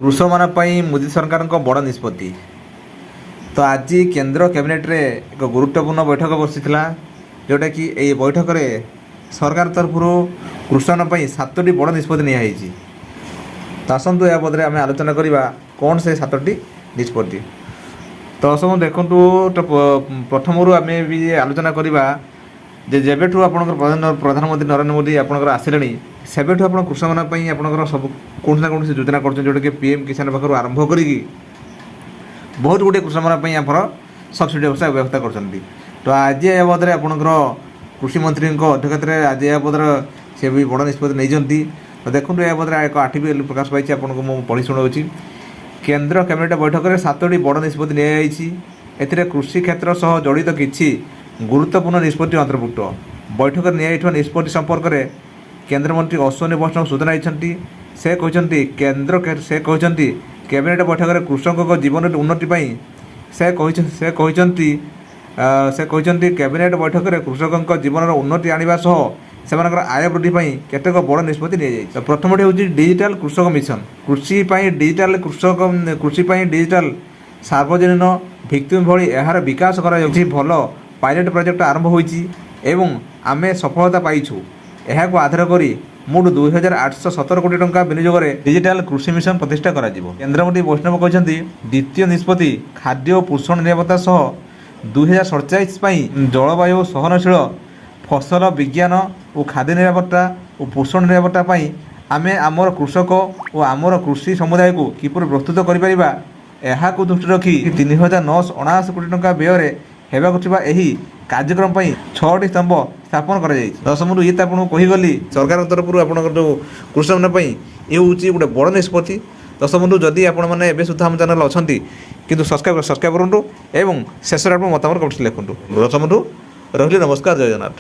କୃଷକମାନଙ୍କ ମୋଦି ସରକାରଙ୍କ ବଡ଼ ନିଷ୍ପତ୍ତି। ତ ଆଜି କେନ୍ଦ୍ର କ୍ୟାବିନେଟ୍ରେ ଏକ ଗୁରୁତ୍ୱପୂର୍ଣ୍ଣ ବୈଠକ ବସିଥିଲା, ଯେଉଁଟାକି ଏହି ବୈଠକରେ ସରକାର ତରଫରୁ କୃଷକମାନଙ୍କ ପାଇଁ 7ଟି ବଡ଼ ନିଷ୍ପତ୍ତି ନିଆଯାଇଛି। ତ ଆସନ୍ତୁ ଏହା ବଦଳରେ ଆମେ ଆଲୋଚନା କରିବା କ'ଣ ସେ 7ଟି ନିଷ୍ପତ୍ତି। ତ ସବୁ ଦେଖନ୍ତୁ, ପ୍ରଥମରୁ ଆମେ ବି ଆଲୋଚନା କରିବା ଯେ ଯେବେଠୁ ଆପଣଙ୍କର ପ୍ରଧାନମନ୍ତ୍ରୀ ନରେନ୍ଦ୍ର ମୋଦି ଆପଣଙ୍କର ଆସିଲେଣି, ସେବେଠୁ ଆପଣ କୃଷକମାନଙ୍କ ପାଇଁ ଆପଣଙ୍କର ସବୁ କୌଣସି ନା କୌଣସି ଯୋଜନା କରୁଛନ୍ତି, ଯେଉଁଟାକି PM କିଷାନ ପାଖରୁ ଆରମ୍ଭ କରିକି ବହୁତ ଗୁଡ଼ିଏ କୃଷକମାନଙ୍କ ପାଇଁ ଆମର ସବସିଡ଼ି ବ୍ୟବସ୍ଥା କରୁଛନ୍ତି। ତ ଆଜି ଏହା ବଦଳରେ ଆପଣଙ୍କର କୃଷିମନ୍ତ୍ରୀଙ୍କ ଅଧ୍ୟକ୍ଷତାରେ ଆଜି ଏହା ବଦଳରେ ସେ ବି ବଡ଼ ନିଷ୍ପତ୍ତି ନେଇଛନ୍ତି। ତ ଦେଖନ୍ତୁ, ଏହା ବଦଳରେ ଏକ ଆର୍ଟିକଲ ପ୍ରକାଶ ପାଇଛି, ଆପଣଙ୍କୁ ମୁଁ ପଢ଼ି ଶୁଣାଉଛି। କେନ୍ଦ୍ର କ୍ୟାବିନେଟ୍ ବୈଠକରେ 7ଟି ବଡ଼ ନିଷ୍ପତ୍ତି ନିଆଯାଇଛି। ଏଥିରେ କୃଷି କ୍ଷେତ୍ର ସହ ଜଡ଼ିତ କିଛି ଗୁରୁତ୍ୱପୂର୍ଣ୍ଣ ନିଷ୍ପତ୍ତି ଅନ୍ତର୍ଭୁକ୍ତ। ବୈଠକରେ ନିଆଯାଇଥିବା ନିଷ୍ପତ୍ତି ସମ୍ପର୍କରେ କେନ୍ଦ୍ରମନ୍ତ୍ରୀ ଅଶ୍ୱିନୀ ବୈଷ୍ଣବ ସୂଚନା ଦେଇଛନ୍ତି। ସେ କହିଛନ୍ତି କ୍ୟାବିନେଟ୍ ବୈଠକରେ କୃଷକଙ୍କ ଜୀବନର ଉନ୍ନତି ପାଇଁ ସେ କହିଛନ୍ତି କ୍ୟାବିନେଟ୍ ବୈଠକରେ କୃଷକଙ୍କ ଜୀବନର ଉନ୍ନତି ଆଣିବା ସହ ସେମାନଙ୍କର ଆୟ ବୃଦ୍ଧି ପାଇଁ କେତେକ ବଡ଼ ନିଷ୍ପତ୍ତି ନିଆଯାଇଛି। ପ୍ରଥମଟି ହେଉଛି ଡିଜିଟାଲ କୃଷକ ମିଶନ। କୃଷି ପାଇଁ ଡିଜିଟାଲ ସାର୍ବଜନୀନ ଭିତ୍ତିଭୂମି ଭଳି ଏହାର ବିକାଶ କରାଯାଉଛି। ଭଲ ପାଇଲଟ ପ୍ରୋଜେକ୍ଟ ଆରମ୍ଭ ହୋଇଛି ଏବଂ ଆମେ ସଫଳତା ପାଇଛୁ। ଏହାକୁ ଆଧାର କରି ମୋଟ 2,817 କୋଟି ଟଙ୍କା ବିନିଯୋଗରେ ଡିଜିଟାଲ କୃଷି ମିଶନ ପ୍ରତିଷ୍ଠା କରାଯିବ। କେନ୍ଦ୍ରମନ୍ତ୍ରୀ ବୈଷ୍ଣବ କହିଛନ୍ତି, ଦ୍ୱିତୀୟ ନିଷ୍ପତ୍ତି ଖାଦ୍ୟ ଓ ପୋଷଣ ନିରାପତ୍ତା ସହ 2047 ପାଇଁ ଜଳବାୟୁ ସହନଶୀଳ ଫସଲ ବିଜ୍ଞାନ ଓ ଖାଦ୍ୟ ନିରାପତ୍ତା ଓ ପୋଷଣ ନିରାପତ୍ତା ପାଇଁ ଆମେ ଆମର କୃଷକ ଓ ଆମର କୃଷି ସମୁଦାୟକୁ କିପରି ପ୍ରସ୍ତୁତ କରିପାରିବା, ଏହାକୁ ଦୃଷ୍ଟିରେ ରଖି 3,979 କୋଟି ଟଙ୍କା ବ୍ୟୟରେ ହେବାକୁ ଥିବା ଏହି କାର୍ଯ୍ୟକ୍ରମ ପାଇଁ 6ଟି ସ୍ତମ୍ଭ ସ୍ଥାପନ କରାଯାଇଛି। ଦଶମରୁ ଇଏ ତ ଆପଣଙ୍କୁ କହିଗଲି, ସରକାରଙ୍କ ତରଫରୁ ଆପଣଙ୍କର ଯେଉଁ କୃଷକମାନଙ୍କ ପାଇଁ ଏ ହେଉଛି ଗୋଟେ ବଡ଼ ନିଷ୍ପତ୍ତି। ଦଶମରୁ ଯଦି ଆପଣମାନେ ଏବେ ସୁଦ୍ଧା ଆମ ଚ୍ୟାନେଲ୍ ଅଛନ୍ତି, କିନ୍ତୁ ସବସ୍କ୍ରାଇବ୍ କରନ୍ତୁ ଏବଂ ଶେଷରେ ଆପଣ ମତାମତ କମେଣ୍ଟରେ ଲେଖନ୍ତୁ। ଦଶମରୁ ରହିଲି, ନମସ୍କାର, ଜୟ ଜଗନ୍ନାଥ।